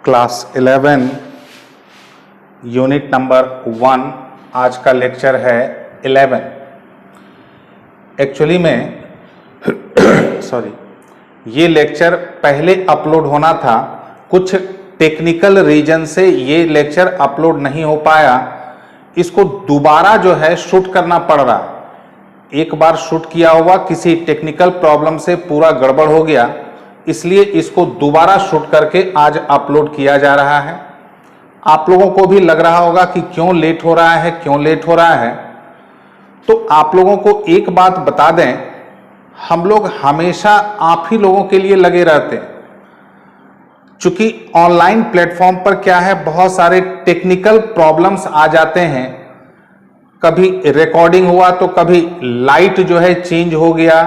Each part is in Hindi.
Class 11 unit number 1। आज का लेक्चर है 11। एक्चुअली में ये लेक्चर पहले अपलोड होना था, कुछ टेक्निकल रीजन से ये लेक्चर अपलोड नहीं हो पाया। इसको दोबारा जो है शूट करना पड़ रहा। एक बार शूट किया हुआ किसी टेक्निकल प्रॉब्लम से पूरा गड़बड़ हो गया, इसलिए इसको दोबारा शूट करके आज अपलोड किया जा रहा है। आप लोगों को भी लग रहा होगा कि क्यों लेट हो रहा है, क्यों लेट हो रहा है। तो आप लोगों को एक बात बता दें, हम लोग हमेशा आप ही लोगों के लिए लगे रहते हैं। चूंकि ऑनलाइन प्लेटफॉर्म पर क्या है, बहुत सारे टेक्निकल प्रॉब्लम्स आ जाते हैं। कभी रिकॉर्डिंग हुआ तो कभी लाइट जो है चेंज हो गया,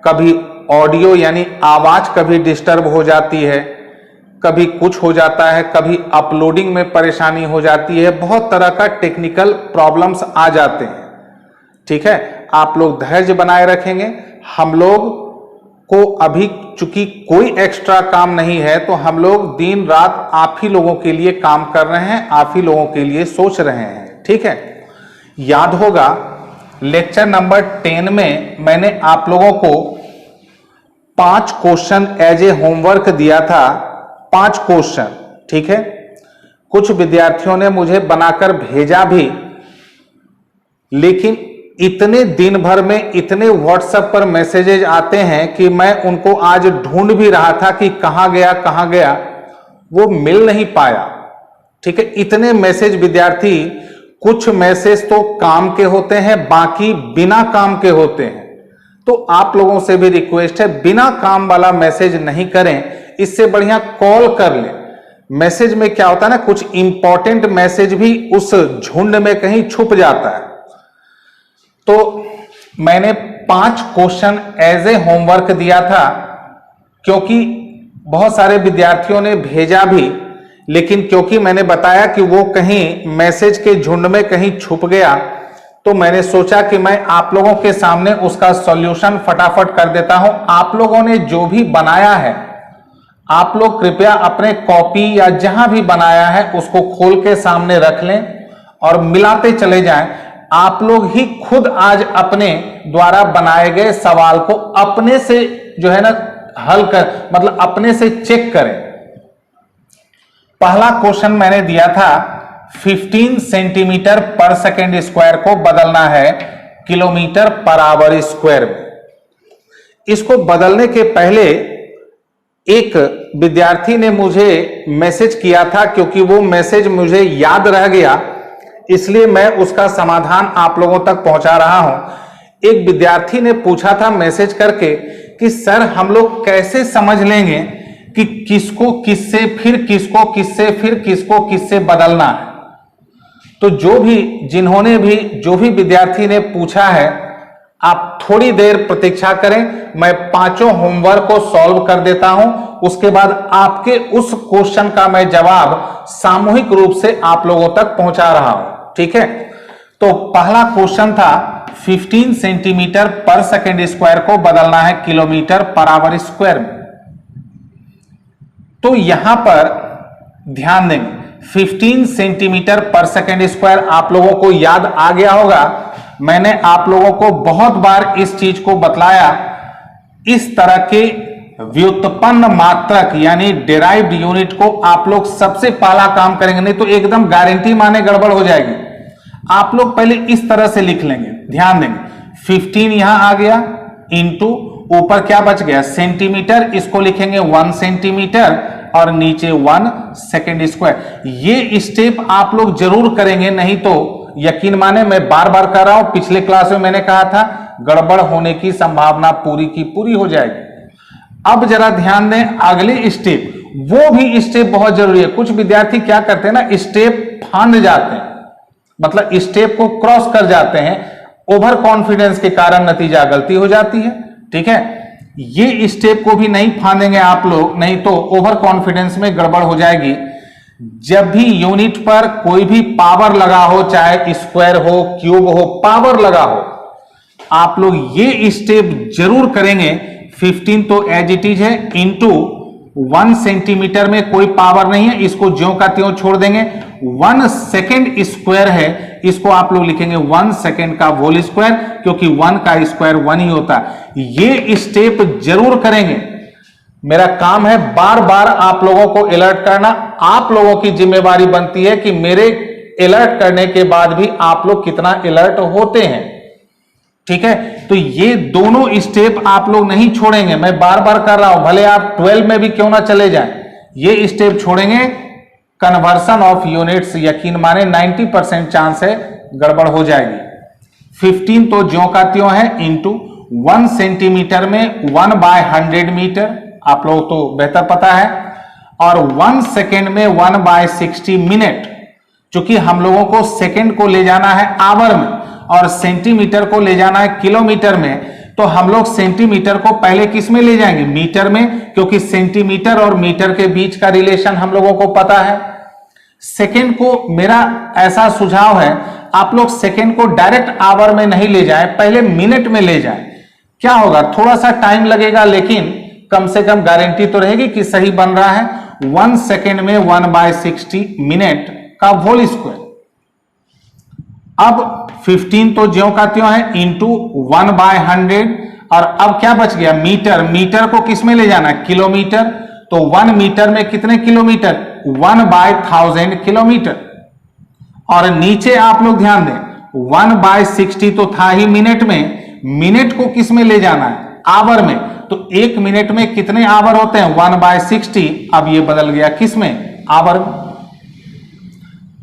कभी ऑडियो यानी आवाज कभी डिस्टर्ब हो जाती है, कभी कुछ हो जाता है, कभी अपलोडिंग में परेशानी हो जाती है। बहुत तरह का टेक्निकल प्रॉब्लम्स आ जाते हैं। ठीक है, आप लोग धैर्य बनाए रखेंगे। हम लोग को अभी चूंकि कोई एक्स्ट्रा काम नहीं है, तो हम लोग दिन रात आप ही लोगों के लिए काम कर रहे हैं, आप ही लोगों के लिए सोच रहे हैं। ठीक है, याद होगा लेक्चर नंबर 10 में मैंने आप लोगों को 5 क्वेश्चन एज ए होमवर्क दिया था। 5 क्वेश्चन, ठीक है। कुछ विद्यार्थियों ने मुझे बनाकर भेजा भी, लेकिन इतने दिन भर में इतने व्हाट्सएप पर मैसेजेज आते हैं कि मैं उनको आज ढूंढ भी रहा था कि कहां गया, वो मिल नहीं पाया। ठीक है, इतने मैसेज विद्यार्थी, कुछ मैसेज तो काम के होते हैं, बाकी बिना काम के होते हैं। तो आप लोगों से भी रिक्वेस्ट है, बिना काम वाला मैसेज नहीं करें, इससे बढ़िया कॉल कर लें। मैसेज में क्या होता है ना, कुछ इंपॉर्टेंट मैसेज भी उस झुंड में कहीं छुप जाता है। तो मैंने 5 क्वेश्चन एज ए होमवर्क दिया था, क्योंकि बहुत सारे विद्यार्थियों ने भेजा भी, लेकिन क्योंकि मैंने बताया कि वो कहीं मैसेज के झुंड में कहीं छुप गया, तो मैंने सोचा कि मैं आप लोगों के सामने उसका सॉल्यूशन फटाफट कर देता हूं। आप लोगों ने जो भी बनाया है, आप लोग कृपया अपने कॉपी या जहां भी बनाया है उसको खोल के सामने रख लें और मिलाते चले जाएं। आप लोग ही खुद आज अपने द्वारा बनाए गए सवाल को अपने से जो है ना हल कर, मतलब अपने से चेक करें। पहला क्वेश्चन मैंने दिया था, 15 सेंटीमीटर पर सेकेंड स्क्वायर को बदलना है किलोमीटर पर आवर स्क्वायर में। इसको बदलने के पहले एक विद्यार्थी ने मुझे मैसेज किया था, क्योंकि वो मैसेज मुझे याद रह गया, इसलिए मैं उसका समाधान आप लोगों तक पहुंचा रहा हूं। एक विद्यार्थी ने पूछा था मैसेज करके कि सर हम लोग कैसे समझ लेंगे कि किसको किससे, फिर किसको किससे, फिर किसको किससे बदलना है। तो जो भी विद्यार्थी ने पूछा है, आप थोड़ी देर प्रतीक्षा करें, मैं 5 होमवर्क को सॉल्व कर देता हूं। उसके बाद आपके उस क्वेश्चन का मैं जवाब सामूहिक रूप से आप लोगों तक पहुंचा रहा हूं। ठीक है, तो पहला क्वेश्चन था 15 सेंटीमीटर पर सेकेंड स्क्वायर को बदलना है किलोमीटर पर आवर स्क्वायर में। तो यहां पर ध्यान देंगे, 15 सेंटीमीटर पर सेकेंड स्क्वायर आप लोगों को याद आ गया होगा। मैंने आप लोगों को बहुत बार इस चीज को बतलाया। इस तरह के व्युत्पन्न मात्रक यानी डिराइव्ड यूनिट को आप लोग सबसे पहला काम करेंगे, नहीं तो एकदम गारंटी माने गड़बड़ हो जाएगी। आप लोग पहले इस तरह से लिख लेंगे, ध्यान देंगे। 15 यहां आ गया, इंटू ऊपर क्या बच गया सेंटीमीटर, इसको लिखेंगे 1 सेंटीमीटर और नीचे 1 सेकेंड स्क्वायर। ये स्टेप आप लोग जरूर करेंगे, नहीं तो यकीन माने मैं बार बार कर रहा हूं, पिछले क्लास में मैंने कहा था गड़बड़ होने की संभावना पूरी की पूरी हो जाएगी। अब जरा ध्यान दें, अगले स्टेप, वो भी स्टेप बहुत जरूरी है। कुछ विद्यार्थी क्या करते हैं ना, स्टेप फांद जाते हैं, मतलब स्टेप को क्रॉस कर जाते हैं। ओवर कॉन्फिडेंस के कारण नतीजा गलती हो जाती है। ठीक है, ये स्टेप को भी नहीं फांदेंगे आप लोग, नहीं तो ओवर कॉन्फिडेंस में गड़बड़ हो जाएगी। जब भी यूनिट पर कोई भी पावर लगा हो, चाहे स्क्वायर हो, क्यूब हो, पावर लगा हो, आप लोग ये स्टेप जरूर करेंगे। 15 तो एज इट इज है, इंटू 1 सेंटीमीटर में कोई पावर नहीं है, इसको ज्यों का त्यों छोड़ देंगे। 1 सेकेंड स्क्वायर है, इसको आप लोग लिखेंगे 1 सेकेंड का होल स्क्वायर, क्योंकि 1 का स्क्वायर 1 ही होता है। ये स्टेप जरूर करेंगे। मेरा काम है बार बार आप लोगों को अलर्ट करना। आप लोगों की जिम्मेवारी बनती है कि मेरे अलर्ट करने के बाद भी आप लोग कितना अलर्ट होते हैं। ठीक है, तो ये दोनों स्टेप आप लोग नहीं छोड़ेंगे। मैं बार बार कर रहा हूं, भले आप 12 में भी क्यों ना चले जाएं, ये स्टेप छोड़ेंगे। कन्वर्सन ऑफ यूनिट्स, यकीन माने 90% चांस है गड़बड़ हो जाएगी। 15 तो ज्यों का त्यों है, इंटू 1 सेंटीमीटर में 1/100 मीटर, आप लोग तो बेहतर पता है, और 1 सेकेंड में 1/60 मिनट। चूंकि हम लोगों को सेकेंड को ले जाना है आवर में और सेंटीमीटर को ले जाना है किलोमीटर में, तो हम लोग सेंटीमीटर को पहले किस में ले जाएंगे, मीटर में, क्योंकि सेंटीमीटर और मीटर के बीच का रिलेशन हम लोगों को पता है। सेकेंड को, मेरा ऐसा सुझाव है, आप लोग सेकेंड को डायरेक्ट आवर में नहीं ले जाएं, पहले मिनट में ले जाएं। क्या होगा, थोड़ा सा टाइम लगेगा, लेकिन कम से कम गारंटी तो रहेगी कि सही बन रहा है। 1 सेकेंड में 1/60 मिनट का होल स्क्वायर। अब 15 तो ज्यों का त्यों है, इंटू 1/100, और अब क्या बच गया, मीटर। मीटर को किस में ले जाना है, किलोमीटर, तो 1 मीटर में कितने किलोमीटर, 1/1000 किलोमीटर। और नीचे आप लोग ध्यान दें, 1/60 तो था ही मिनट में, मिनट को किस में ले जाना है, आवर में। तो 1 मिनट में कितने आवर होते हैं, 1/60। अब ये बदल गया किस में, आवर में।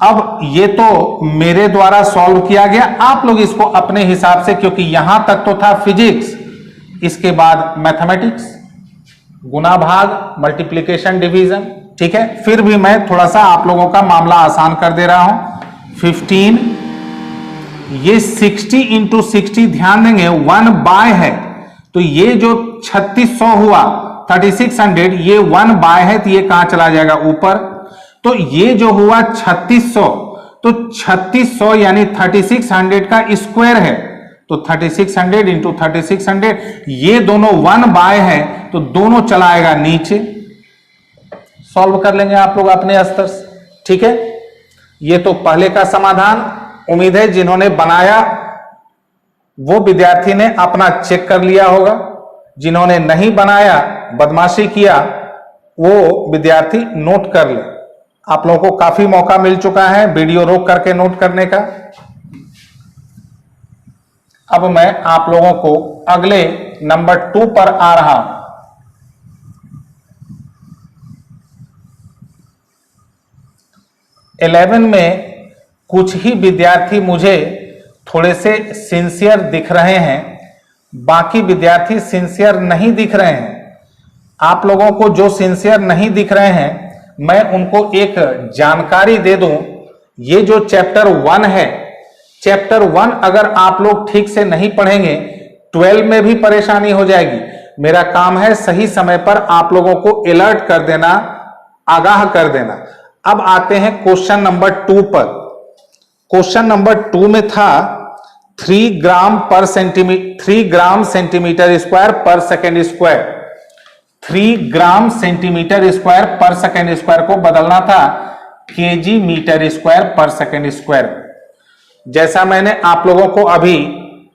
अब ये तो मेरे द्वारा सॉल्व किया गया, आप लोग इसको अपने हिसाब से, क्योंकि यहां तक तो था फिजिक्स, इसके बाद मैथमेटिक्स, गुना भाग, मल्टीप्लिकेशन, डिवीजन। ठीक है, फिर भी मैं थोड़ा सा आप लोगों का मामला आसान कर दे रहा हूं। 15, ये 60 इंटू 60, ध्यान देंगे 1/, है, तो ये जो 3600 हुआ, 3600, ये 1/, है, तो ये कहां चला जाएगा, ऊपर। तो ये जो हुआ 3600, तो 3600 यानी 3600 का स्क्वायर है, तो 3600 इंटू 3600, ये दोनों 1/, है, तो दोनों चलाएगा नीचे। सॉल्व कर लेंगे आप लोग अपने स्तर से। ठीक है, ये तो पहले का समाधान। उम्मीद है जिन्होंने बनाया वो विद्यार्थी ने अपना चेक कर लिया होगा, जिन्होंने नहीं बनाया, बदमाशी किया, वो विद्यार्थी नोट कर ले। आप लोगों को काफी मौका मिल चुका है वीडियो रोक करके नोट करने का। अब मैं आप लोगों को अगले नंबर 2 पर आ रहा हूं। इलेवन में कुछ ही विद्यार्थी मुझे थोड़े से सिंसियर दिख रहे हैं, बाकी विद्यार्थी सिंसियर नहीं दिख रहे हैं। आप लोगों को जो सिंसियर नहीं दिख रहे हैं, मैं उनको एक जानकारी दे दूं। ये जो चैप्टर 1 है, चैप्टर 1 अगर आप लोग ठीक से नहीं पढ़ेंगे, 12 में भी परेशानी हो जाएगी। मेरा काम है सही समय पर आप लोगों को अलर्ट कर देना, आगाह कर देना। अब आते हैं क्वेश्चन नंबर 2 पर। क्वेश्चन नंबर 2 में था 3 ग्राम सेंटीमीटर स्क्वायर पर second square. 3 gram centimetre square पर सेकेंड स्क्वायर को बदलना था केजी मीटर स्क्वायर पर सेकेंड स्क्वायर। जैसा मैंने आप लोगों को अभी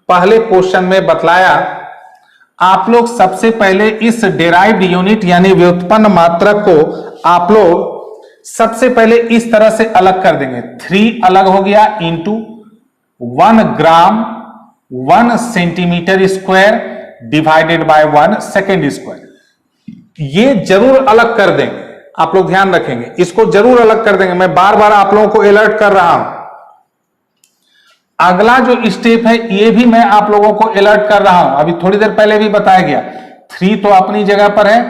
पहले क्वेश्चन में बतलाया, आप लोग सबसे पहले इस डेराइव्ड यूनिट यानी व्युत्पन्न मात्रक को आप लोग सबसे पहले इस तरह से अलग कर देंगे। 3 अलग हो गया into 1 gram 1 centimetre square divided by 1 second square. ये जरूर अलग कर देंगे, आप लोग ध्यान रखेंगे, इसको जरूर अलग कर देंगे। मैं बार बार आप लोगों को अलर्ट कर रहा हूं। अगला जो स्टेप है, ये भी मैं आप लोगों को अलर्ट कर रहा हूं, अभी थोड़ी देर पहले भी बताया गया। 3 तो अपनी जगह पर है,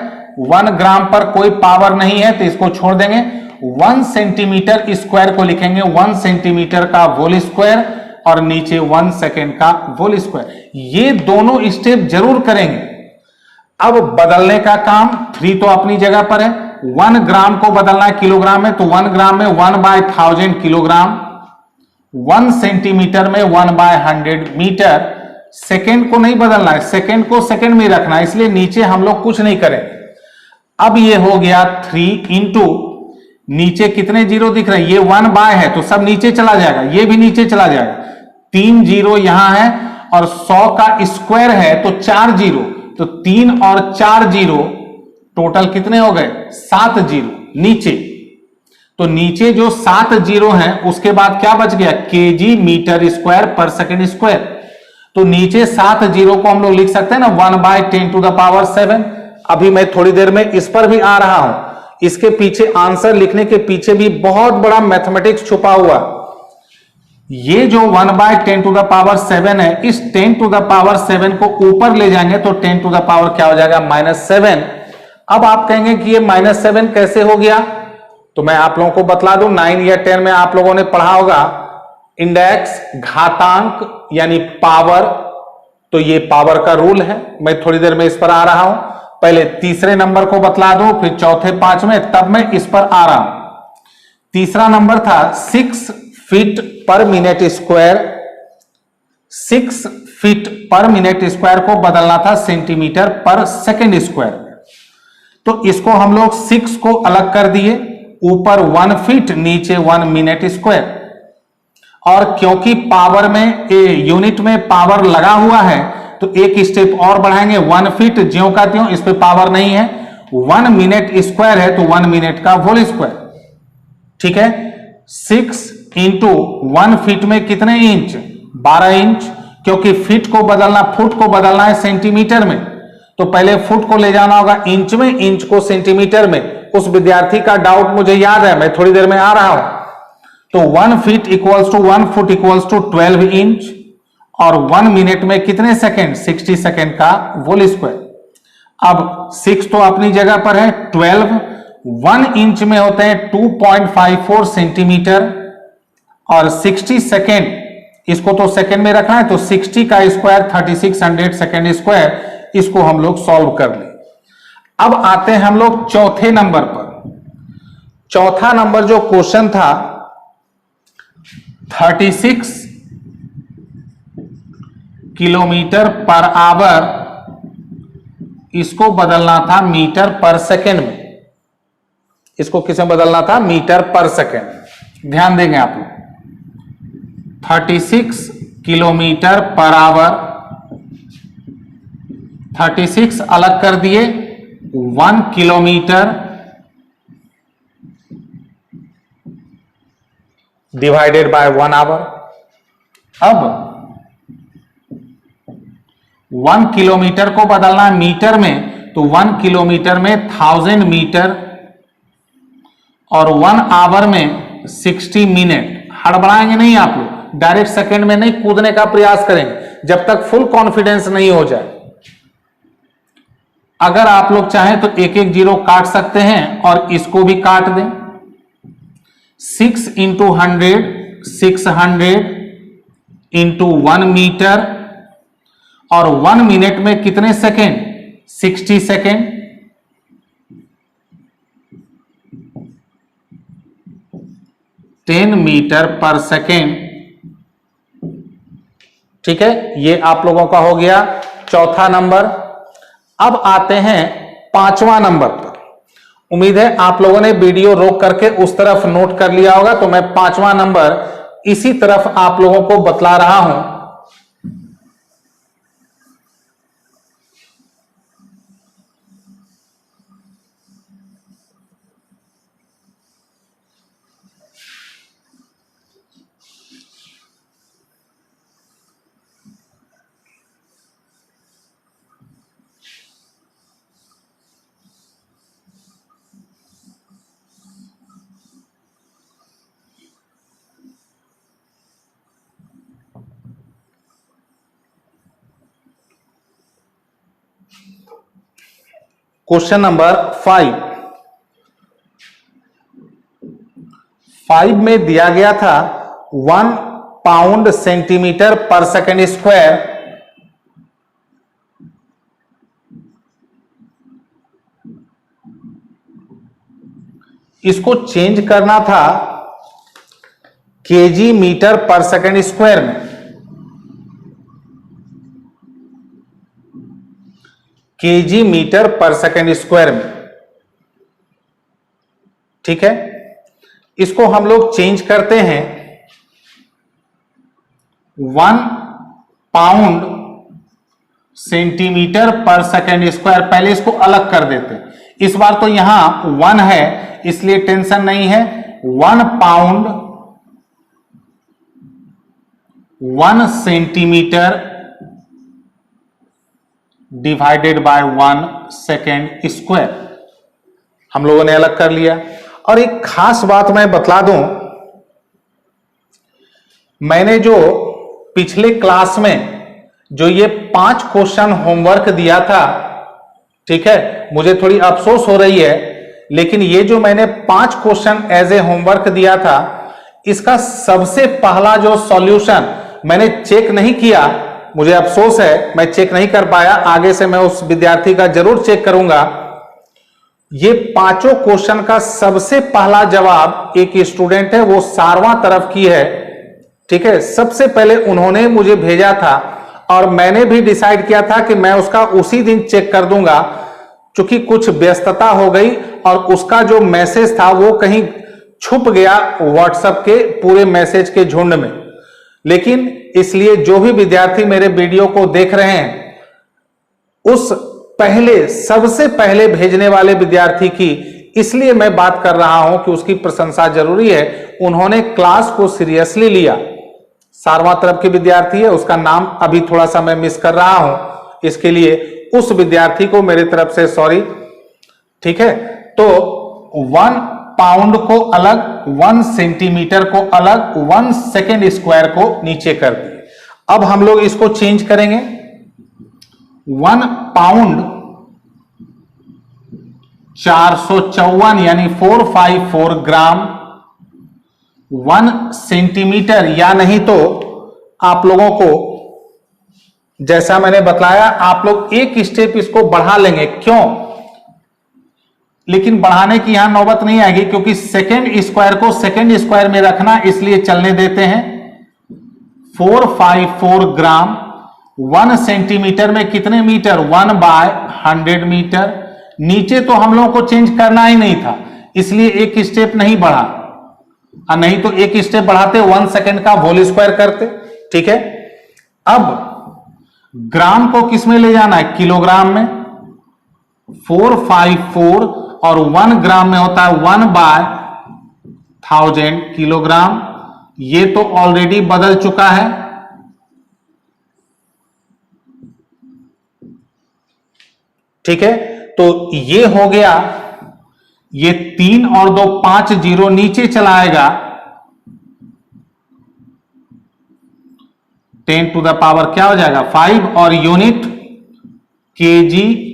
1 ग्राम पर कोई पावर नहीं है, तो इसको छोड़ देंगे। 1 सेंटीमीटर स्क्वायर को लिखेंगे 1 सेंटीमीटर का होल स्क्वायर, और नीचे 1 सेकेंड का होल स्क्वायर। ये दोनों स्टेप जरूर करेंगे। अब बदलने का काम, 3 तो अपनी जगह पर है, 1 ग्राम को बदलना है किलोग्राम में, तो 1 ग्राम में 1/1000 किलोग्राम, 1 सेंटीमीटर में 1/100 मीटर। सेकेंड को नहीं बदलना है, सेकेंड को सेकेंड में रखना है, इसलिए नीचे हम लोग कुछ नहीं करेंगे। अब ये हो गया 3 इंटू, नीचे कितने जीरो दिख रहे हैं, ये 1 बाय है तो सब नीचे चला जाएगा, ये भी नीचे चला जाएगा, 3 जीरो यहां है और 100 का स्क्वायर है तो 4 जीरो, तो 3 और 4 जीरो टोटल कितने हो गए, 7 जीरो नीचे। तो नीचे जो 7 जीरो हैं उसके बाद क्या बच गया, केजी मीटर स्क्वायर पर सेकेंड स्क्वायर। तो नीचे 7 जीरो को हम लोग लिख सकते हैं ना 1/10⁷। अभी मैं थोड़ी देर में इस पर भी आ रहा हूं, इसके पीछे आंसर लिखने के पीछे भी बहुत बड़ा मैथमेटिक्स छुपा हुआ। ये जो 1/10⁷ है, इस 10⁷ को ऊपर ले जाएंगे तो 10⁻ क्या हो जाएगा, -7। अब आप कहेंगे कि ये -7 कैसे हो गया, तो मैं आप लोगों को बतला दूं, 9 या 10 में आप लोगों ने पढ़ा होगा इंडेक्स, घातांक यानी पावर, तो ये पावर का रूल है। मैं थोड़ी देर में इस पर आ रहा हूं, पहले तीसरे नंबर को बतला दो, फिर चौथे, पांचवें, तब मैं इस पर आ रहा हूं। तीसरा नंबर था 6 फीट पर मिनट स्क्वायर, 6 फीट पर मिनट स्क्वायर को बदलना था सेंटीमीटर पर सेकेंड स्क्वायर में। तो इसको हम लोग 6 को अलग कर दिए, ऊपर 1 फीट, नीचे 1 मिनट स्क्वायर। और क्योंकि पावर में यूनिट में पावर लगा हुआ है तो एक स्टेप और बढ़ाएंगे, 1 फीट ज्यों का त्यों, इस पे पावर नहीं है, 1 मिनट स्क्वायर है तो 1 मिनट का होल स्क्वायर। ठीक है, 6 इंटू 1 फीट में कितने इंच, 12 इंच, क्योंकि फीट को बदलना, फुट को बदलना है सेंटीमीटर में, तो पहले फुट को ले जाना होगा इंच में, इंच को सेंटीमीटर में। उस विद्यार्थी का डाउट मुझे याद है, मैं थोड़ी देर में आ रहा हूं। तो 1 feet equals to 1 foot equals to 12 inch, और 1 मिनट में कितने सेकेंड, 60 सेकेंड का होल स्क्वायर। अब 6 तो अपनी जगह पर है, 12 1 इंच में होते हैं 2.54 सेंटीमीटर, और 60 सेकेंड, इसको तो सेकेंड में रखना है, तो 60 का स्क्वायर 3600 सेकेंड स्क्वायर, इसको हम लोग सॉल्व कर लें। अब आते हैं हम लोग चौथे नंबर पर। चौथा नंबर जो क्वेश्चन था 36 किलोमीटर पर आवर, इसको बदलना था मीटर पर सेकेंड में। इसको किसमें बदलना था, मीटर पर सेकेंड। ध्यान देंगे आप लोग, 36 किलोमीटर पर आवर, 36 अलग कर दिए, 1 किलोमीटर डिवाइडेड बाय 1 आवर। अब 1 किलोमीटर को बदलना है मीटर में, तो 1 किलोमीटर में 1000 मीटर, और 1 आवर में 60 मिनट। हड़बड़ाएंगे नहीं आप लोग, डायरेक्ट सेकंड में नहीं कूदने का प्रयास करेंगे जब तक फुल कॉन्फिडेंस नहीं हो जाए। अगर आप लोग चाहें तो एक एक जीरो काट सकते हैं और इसको भी काट दें। 6 इंटू 100, 600 इंटू 1 मीटर, और 1 मिनट में कितने सेकेंड, 60 सेकेंड। टेन मीटर पर सेकेंड। ठीक है, ये आप लोगों का हो गया चौथा नंबर। अब आते हैं पांचवा नंबर पर। उम्मीद है आप लोगों ने वीडियो रोक करके उस तरफ नोट कर लिया होगा, तो मैं पांचवा नंबर इसी तरफ आप लोगों को बतला रहा हूं। क्वेश्चन नंबर 5 में दिया गया था 1 पाउंड सेंटीमीटर पर सेकेंड स्क्वायर, इसको चेंज करना था केजी मीटर पर सेकेंड स्क्वायर में। केजी मीटर पर सेकेंड स्क्वायर में ठीक है, इसको हम लोग चेंज करते हैं 1 पाउंड सेंटीमीटर पर सेकेंड स्क्वायर। पहले इसको अलग कर देते हैं। इस बार तो यहां 1 है इसलिए टेंशन नहीं है। 1 pound 1 centimetre divided by 1 second square हम लोगों ने अलग कर लिया। और एक खास बात मैं बतला दूं, मैंने जो पिछले क्लास में जो ये 5 क्वेश्चन होमवर्क दिया था, ठीक है, मुझे थोड़ी अफसोस हो रही है, लेकिन ये जो मैंने 5 क्वेश्चन एज ए होमवर्क दिया था, इसका सबसे पहला जो सॉल्यूशन मैंने चेक नहीं किया, मुझे अफसोस है मैं चेक नहीं कर पाया। आगे से मैं उस विद्यार्थी का जरूर चेक करूंगा। ये 5 क्वेश्चन का सबसे पहला जवाब एक स्टूडेंट है, वो सारवां तरफ की है, ठीक है। सबसे पहले उन्होंने मुझे भेजा था और मैंने भी डिसाइड किया था कि मैं उसका उसी दिन चेक कर दूंगा, क्योंकि कुछ व्यस्तता हो गई और उसका जो मैसेज था वो कहीं छुप गया व्हाट्सएप के पूरे मैसेज के झुंड में। लेकिन इसलिए जो भी विद्यार्थी मेरे वीडियो को देख रहे हैं, उस पहले सबसे पहले भेजने वाले विद्यार्थी की इसलिए मैं बात कर रहा हूं कि उसकी प्रशंसा जरूरी है। उन्होंने क्लास को सीरियसली लिया। सारवां तरफ के विद्यार्थी है, उसका नाम अभी थोड़ा सा मैं मिस कर रहा हूं, इसके लिए उस विद्यार्थी को मेरी तरफ से सॉरी, ठीक है। तो 1 पाउंड को अलग, 1 सेंटीमीटर को अलग, 1 सेकेंड स्क्वायर को नीचे कर दिए। अब हम लोग इसको चेंज करेंगे। 1 पाउंड 454 यानी 454 ग्राम, 1 सेंटीमीटर, या नहीं तो आप लोगों को जैसा मैंने बतलाया, आप लोग एक स्टेप इसको बढ़ा लेंगे। क्यों? लेकिन बढ़ाने की यहां नौबत नहीं आएगी, क्योंकि सेकेंड स्क्वायर को सेकेंड स्क्वायर में रखना, इसलिए चलने देते हैं। 454 ग्राम 1 सेंटीमीटर में कितने मीटर? 1/100 मीटर। नीचे तो हम लोगों को चेंज करना ही नहीं था, इसलिए एक स्टेप नहीं बढ़ा, और नहीं तो एक स्टेप बढ़ाते 1 सेकेंड का होल स्क्वायर करते, ठीक है। अब ग्राम को किस में ले जाना है? किलोग्राम में। 454 और 1 ग्राम में होता है 1/1000 किलोग्राम। ये तो ऑलरेडी बदल चुका है, ठीक है। तो ये हो गया, ये 3 और 2 5 जीरो नीचे चला आएगा, 10 टू द पावर क्या हो जाएगा? 5, और यूनिट केजी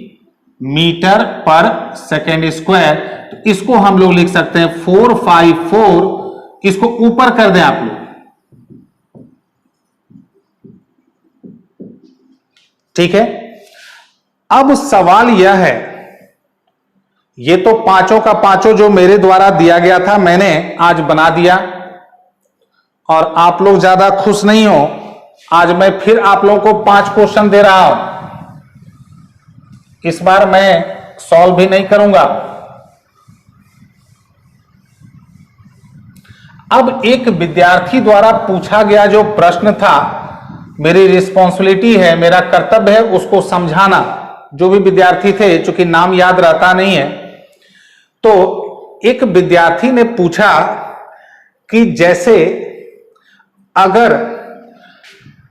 मीटर पर सेकेंड स्क्वायर। तो इसको हम लोग लिख सकते हैं 454, इसको ऊपर कर दें आप लोग, ठीक है। अब सवाल यह है, ये तो पांचों का पांचों जो मेरे द्वारा दिया गया था मैंने आज बना दिया, और आप लोग ज्यादा खुश नहीं हो। आज मैं फिर आप लोगों को 5 क्वेश्चन दे रहा हूं। इस बार मैं सॉल्व भी नहीं करूंगा। अब एक विद्यार्थी द्वारा पूछा गया जो प्रश्न था, मेरी रिस्पॉन्सिबिलिटी है, मेरा कर्तव्य है उसको समझाना। जो भी विद्यार्थी थे, चूंकि नाम याद रहता नहीं है, तो एक विद्यार्थी ने पूछा कि जैसे अगर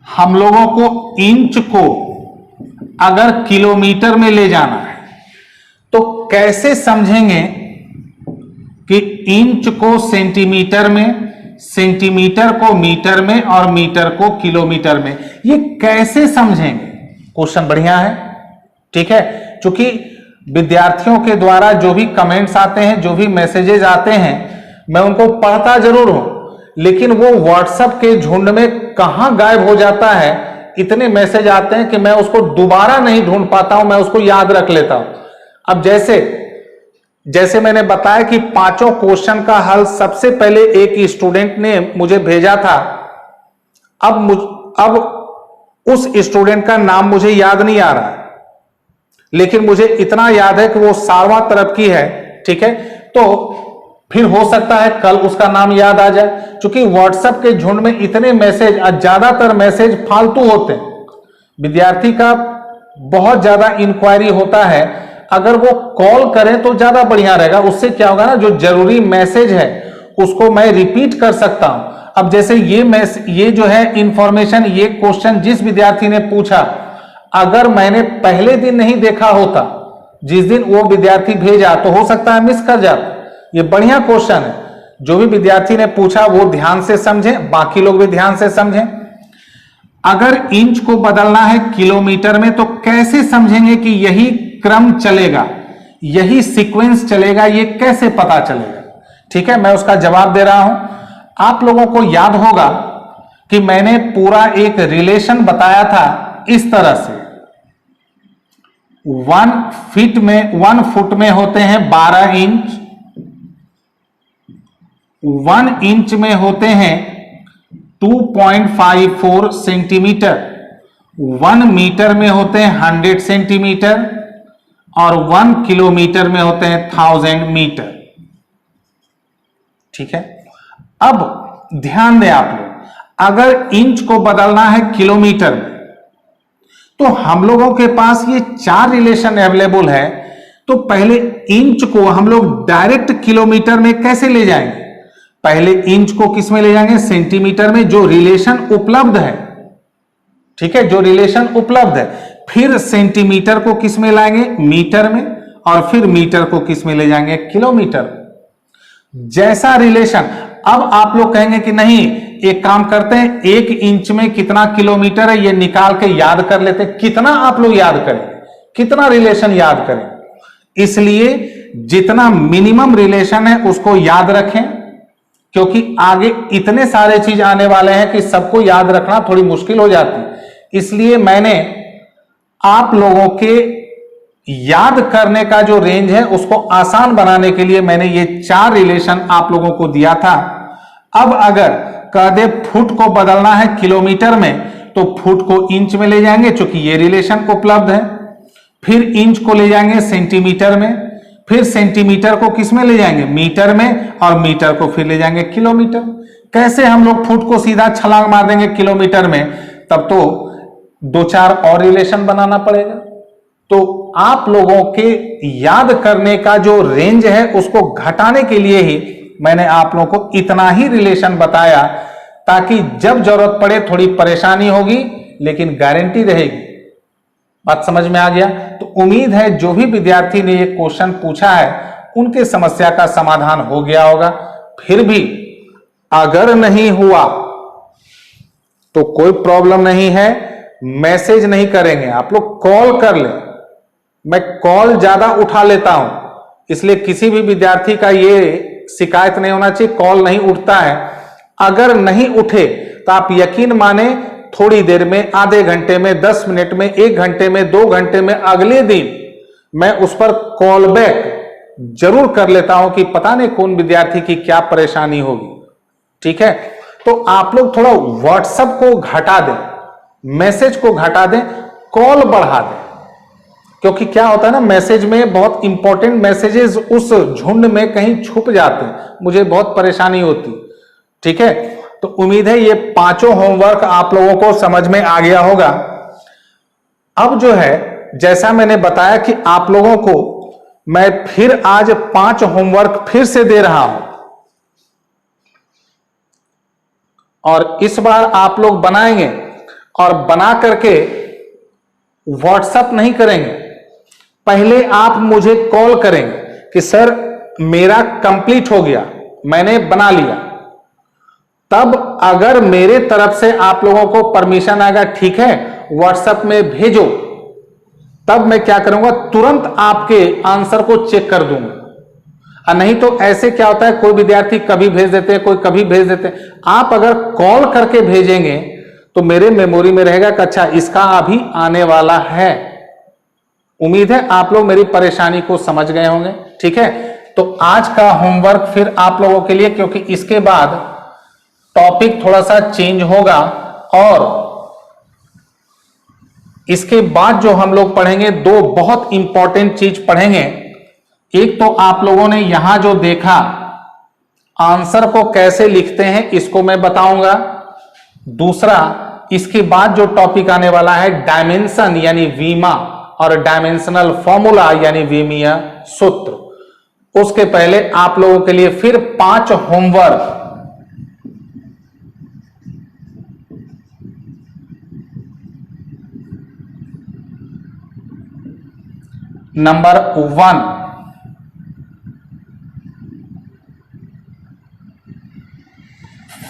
हम लोगों को इंच को अगर किलोमीटर में ले जाना है, तो कैसे समझेंगे कि इंच को सेंटीमीटर में, सेंटीमीटर को मीटर में, और मीटर को किलोमीटर में? ये कैसे समझेंगे? क्वेश्चन बढ़िया है, ठीक है। क्योंकि विद्यार्थियों के द्वारा जो भी कमेंट्स आते हैं, जो भी मैसेजेस आते हैं, मैं उनको पढ़ता जरूर हूं, लेकिन वो व्हाट्सएप के झुंड में कहां गायब हो जाता है। इतने मैसेज आते हैं कि मैं उसको दोबारा नहीं ढूंढ पाता हूं, मैं उसको याद रख लेता हूं। अब जैसे मैंने बताया कि 5 क्वेश्चन का हल सबसे पहले एक स्टूडेंट ने मुझे भेजा था। अब उस स्टूडेंट का नाम मुझे याद नहीं आ रहा है, लेकिन मुझे इतना याद है कि वो सारवां तरफ की है, ठीक है। तो फिर हो सकता है कल उसका नाम याद आ जाए, क्योंकि व्हाट्सएप के झुंड में इतने मैसेज, ज्यादातर मैसेज फालतू होते हैं। विद्यार्थी का बहुत ज्यादा इंक्वायरी होता है, अगर वो कॉल करें तो ज्यादा बढ़िया रहेगा। उससे क्या होगा ना, जो जरूरी मैसेज है उसको मैं रिपीट कर सकता हूं। अब जैसे ये जो है इंफॉर्मेशन, ये क्वेश्चन जिस विद्यार्थी ने पूछा, अगर मैंने पहले दिन नहीं देखा होता, जिस दिन वो विद्यार्थी भेजा, तो हो सकता है मिस कर जाता। ये बढ़िया क्वेश्चन है, जो भी विद्यार्थी ने पूछा वो ध्यान से समझें, बाकी लोग भी ध्यान से समझें। अगर इंच को बदलना है किलोमीटर में, तो कैसे समझेंगे कि यही क्रम चलेगा, यही सीक्वेंस चलेगा, ये कैसे पता चलेगा? ठीक है, मैं उसका जवाब दे रहा हूं। आप लोगों को याद होगा कि मैंने पूरा एक रिलेशन बताया था इस तरह से, 1 फुट में होते हैं 12 इंच, 1 इंच में होते हैं 2.54 सेंटीमीटर, 1 मीटर में होते हैं 100 सेंटीमीटर, और 1 किलोमीटर में होते हैं 1000 मीटर। ठीक है, अब ध्यान दें आप लोग, अगर इंच को बदलना है किलोमीटर में, तो हम लोगों के पास ये 4 रिलेशन अवेलेबल है। तो पहले इंच को हम लोग डायरेक्ट किलोमीटर में कैसे ले जाएंगे? पहले इंच को किस में ले जाएंगे? सेंटीमीटर में, जो रिलेशन उपलब्ध है। ठीक है, जो रिलेशन उपलब्ध है। फिर सेंटीमीटर को किस में लाएंगे? मीटर में, और फिर मीटर को किस में ले जाएंगे? किलोमीटर। जैसा रिलेशन। अब आप लोग कहेंगे कि नहीं, एक काम करते हैं, 1 इंच में कितना किलोमीटर है ये निकाल के याद कर लेते हैं। कितना आप लोग याद करें, कितना रिलेशन याद करें? इसलिए जितना मिनिमम रिलेशन है उसको याद रखें, क्योंकि आगे इतने सारे चीज आने वाले हैं कि सबको याद रखना थोड़ी मुश्किल हो जाती है। इसलिए मैंने आप लोगों के याद करने का जो रेंज है उसको आसान बनाने के लिए मैंने ये 4 रिलेशन आप लोगों को दिया था। अब अगर कह दे फुट को बदलना है किलोमीटर में, तो फुट को इंच में ले जाएंगे, क्योंकि ये रिलेशन उपलब्ध है। फिर इंच को ले जाएंगे सेंटीमीटर में, फिर सेंटीमीटर को किस में ले जाएंगे? मीटर में, और मीटर को फिर ले जाएंगे किलोमीटर। कैसे हम लोग फुट को सीधा छलांग मार देंगे किलोमीटर में? तब तो 2-4 और रिलेशन बनाना पड़ेगा। तो आप लोगों के याद करने का जो रेंज है उसको घटाने के लिए ही मैंने आप लोगों को इतना ही रिलेशन बताया, ताकि जब जरूरत पड़े थोड़ी परेशानी होगी लेकिन गारंटी रहेगी। बात समझ में आ गया? तो उम्मीद है जो भी विद्यार्थी ने ये क्वेश्चन पूछा है उनके समस्या का समाधान हो गया होगा। फिर भी अगर नहीं हुआ तो कोई प्रॉब्लम नहीं है, मैसेज नहीं करेंगे, आप लोग कॉल कर लें। मैं कॉल ज्यादा उठा लेता हूं, इसलिए किसी भी विद्यार्थी का ये शिकायत नहीं होना चाहिए कॉल नहीं उठता है। अगर नहीं उठे तो आप यकीन माने, थोड़ी देर में, आधे घंटे में, 10 मिनट में, 1 घंटे में, 2 घंटे में, अगले दिन मैं उस पर कॉल बैक जरूर कर लेता हूं कि पता नहीं कौन विद्यार्थी की क्या परेशानी होगी। ठीक है, तो आप लोग थोड़ा व्हाट्सएप को घटा दें, मैसेज को घटा दें, कॉल बढ़ा दें। क्योंकि क्या होता है ना, मैसेज में बहुत इंपॉर्टेंट मैसेजेस उस झुंड में कहीं छुप जाते हैं, मुझे बहुत परेशानी होती। ठीक है, तो उम्मीद है ये 5 होमवर्क आप लोगों को समझ में आ गया होगा। अब जो है, जैसा मैंने बताया कि आप लोगों को मैं फिर आज 5 होमवर्क फिर से दे रहा हूं, और इस बार आप लोग बनाएंगे, और बना करके व्हाट्सएप नहीं करेंगे, पहले आप मुझे कॉल करेंगे कि सर मेरा कंप्लीट हो गया, मैंने बना लिया। तब अगर मेरे तरफ से आप लोगों को परमिशन आएगा, ठीक है व्हाट्सएप में भेजो, तब मैं क्या करूंगा, तुरंत आपके आंसर को चेक कर दूंगा। और नहीं तो ऐसे क्या होता है, कोई विद्यार्थी कभी भेज देते हैं, कोई कभी भेज देते हैं। आप अगर कॉल करके भेजेंगे तो मेरे मेमोरी में रहेगा कि अच्छा इसका अभी आने वाला है। उम्मीद है आप लोग मेरी परेशानी को समझ गए होंगे। ठीक है, तो आज का होमवर्क फिर आप लोगों के लिए, क्योंकि इसके बाद टॉपिक थोड़ा सा चेंज होगा, और इसके बाद जो हम लोग पढ़ेंगे 2 बहुत इंपॉर्टेंट चीज पढ़ेंगे। एक तो आप लोगों ने यहां जो देखा आंसर को कैसे लिखते हैं इसको मैं बताऊंगा। दूसरा, इसके बाद जो टॉपिक आने वाला है डायमेंशन यानी वीमा और डायमेंशनल फॉर्मूला यानी विमीय सूत्र। उसके पहले आप लोगों के लिए फिर 5 होमवर्क। नंबर 1,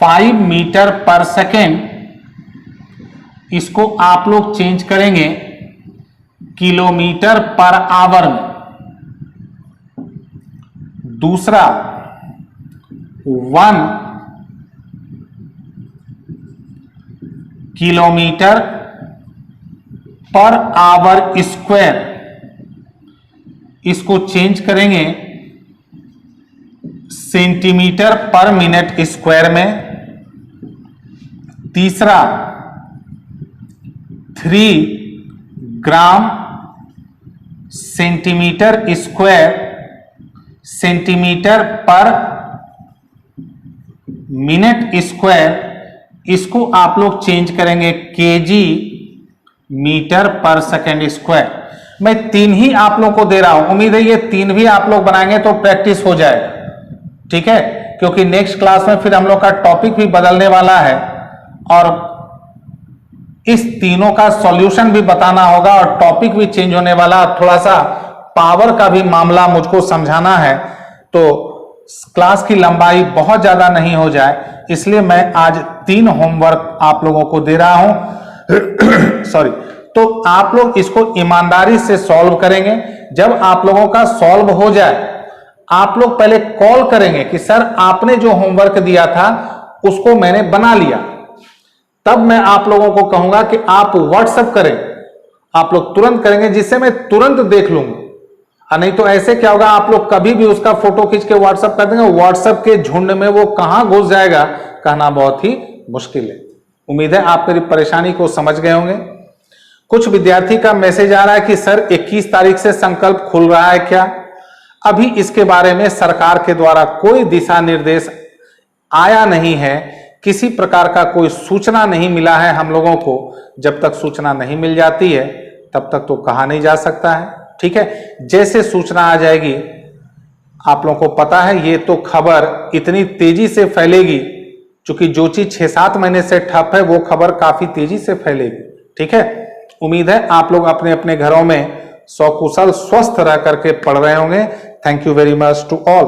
5 मीटर पर सेकेंड, इसको आप लोग चेंज करेंगे किलोमीटर पर आवर में। दूसरा, 1 किलोमीटर पर आवर स्क्वायर, इसको चेंज करेंगे सेंटीमीटर पर मिनट स्क्वायर में। तीसरा, 3 ग्राम सेंटीमीटर स्क्वायर, सेंटीमीटर पर मिनट स्क्वायर, इसको आप लोग चेंज करेंगे केजी मीटर पर सेकेंड स्क्वायर। मैं 3 ही आप लोग को दे रहा हूं, उम्मीद है ये 3 भी आप लोग बनाएंगे तो प्रैक्टिस हो जाएगा, ठीक है, क्योंकि नेक्स्ट क्लास में फिर हम लोग का टॉपिक भी बदलने वाला है और इस तीनों का सॉल्यूशन भी बताना होगा और टॉपिक भी चेंज होने वाला। थोड़ा सा पावर का भी मामला मुझको समझाना है, तो क्लास की लंबाई बहुत ज्यादा नहीं हो जाए, इसलिए मैं आज 3 होमवर्क आप लोगों को दे रहा हूं सॉरी। तो आप लोग इसको ईमानदारी से सॉल्व करेंगे। जब आप लोगों का सॉल्व हो जाए, आप लोग पहले कॉल करेंगे कि सर आपने जो होमवर्क दिया था उसको मैंने बना लिया, तब मैं आप लोगों को कहूंगा कि आप व्हाट्सएप करें। आप लोग तुरंत करेंगे जिससे मैं तुरंत देख लूंगा, नहीं तो ऐसे क्या होगा, आप लोग कभी भी उसका फोटो खींच के व्हाट्सएप कर देंगे, व्हाट्सएप के झुंड में वो कहां घुस जाएगा कहना बहुत ही मुश्किल है। उम्मीद है आप मेरी परेशानी को समझ गए होंगे। कुछ विद्यार्थी का मैसेज आ रहा है कि सर 21 तारीख से संकल्प खुल रहा है क्या? अभी इसके बारे में सरकार के द्वारा कोई दिशा निर्देश आया नहीं है, किसी प्रकार का कोई सूचना नहीं मिला है हम लोगों को। जब तक सूचना नहीं मिल जाती है तब तक तो कहा नहीं जा सकता है, ठीक है। जैसे सूचना आ जाएगी, आप लोगों को पता है ये तो खबर इतनी तेजी से फैलेगी, क्योंकि जो चीज 6-7 महीने से ठप है वो खबर काफी तेजी से फैलेगी, ठीक है। उम्मीद है आप लोग अपने अपने घरों में सकुशल स्वस्थ रह करके पढ़ रहे होंगे। Thank you very much to all.